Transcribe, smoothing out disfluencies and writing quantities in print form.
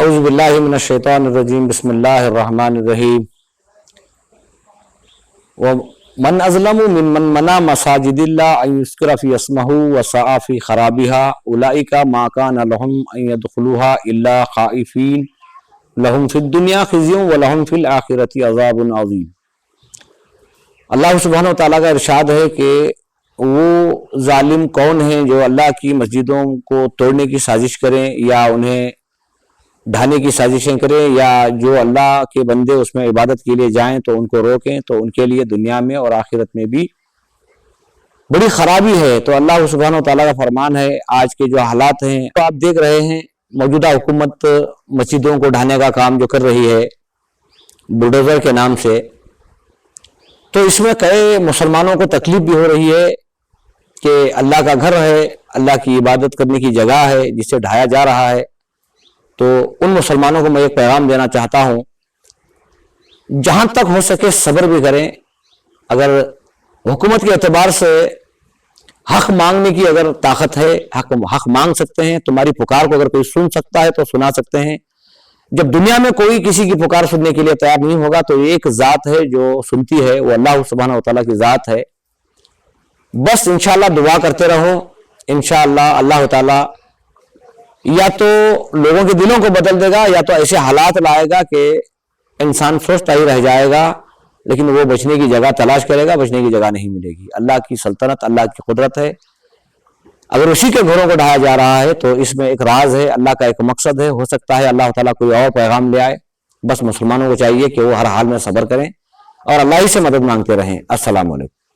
اعوذ باللہ من الشیطان الرجیم بسم اللہ الرحمن الرحیم ومن اظلم ممن منع مساجد اللہ ان یذکر فی اسمہ وسعی فی خرابہا اولئک ما کان لہم ان یدخلوها الا خائفین لہم فی الدنیا خزی ولہم فی الآخرۃ عذاب عظیم۔ اللہ سبحانہ و تعالیٰ کا ارشاد ہے کہ وہ ظالم کون ہیں جو اللہ کی مسجدوں کو توڑنے کی سازش کریں یا انہیں ڈھانے کی سازشیں کریں، یا جو اللہ کے بندے اس میں عبادت کے لیے جائیں تو ان کو روکیں، تو ان کے لیے دنیا میں اور آخرت میں بھی بڑی خرابی ہے۔ تو اللہ سبحانہ و تعالیٰ کا فرمان ہے، آج کے جو حالات ہیں تو آپ دیکھ رہے ہیں، موجودہ حکومت مسجدوں کو ڈھانے کا کام جو کر رہی ہے بلڈوزر کے نام سے، تو اس میں کئی مسلمانوں کو تکلیف بھی ہو رہی ہے کہ اللہ کا گھر ہے، اللہ کی عبادت کرنے کی جگہ ہے جسے ڈھایا جا رہا ہے۔ تو ان مسلمانوں کو میں ایک پیغام دینا چاہتا ہوں، جہاں تک ہو سکے صبر بھی کریں۔ اگر حکومت کے اعتبار سے حق مانگنے کی اگر طاقت ہے، حق مانگ سکتے ہیں، تمہاری پکار کو اگر کوئی سن سکتا ہے تو سنا سکتے ہیں۔ جب دنیا میں کوئی کسی کی پکار سننے کے لیے تیار نہیں ہوگا تو ایک ذات ہے جو سنتی ہے، وہ اللہ سبحانہ و تعالیٰ کی ذات ہے۔ بس انشاءاللہ دعا کرتے رہو، انشاءاللہ اللہ تعالیٰ یا تو لوگوں کے دلوں کو بدل دے گا یا تو ایسے حالات لائے گا کہ انسان سوچتا ہی رہ جائے گا، لیکن وہ بچنے کی جگہ تلاش کرے گا، بچنے کی جگہ نہیں ملے گی۔ اللہ کی سلطنت، اللہ کی قدرت ہے۔ اگر اسی کے گھروں کو ڈھایا جا رہا ہے تو اس میں ایک راز ہے، اللہ کا ایک مقصد ہے۔ ہو سکتا ہے اللہ تعالیٰ کوئی اور پیغام لے آئے۔ بس مسلمانوں کو چاہیے کہ وہ ہر حال میں صبر کریں اور اللہ ہی سے مدد مانگتے رہیں۔ السلام علیکم۔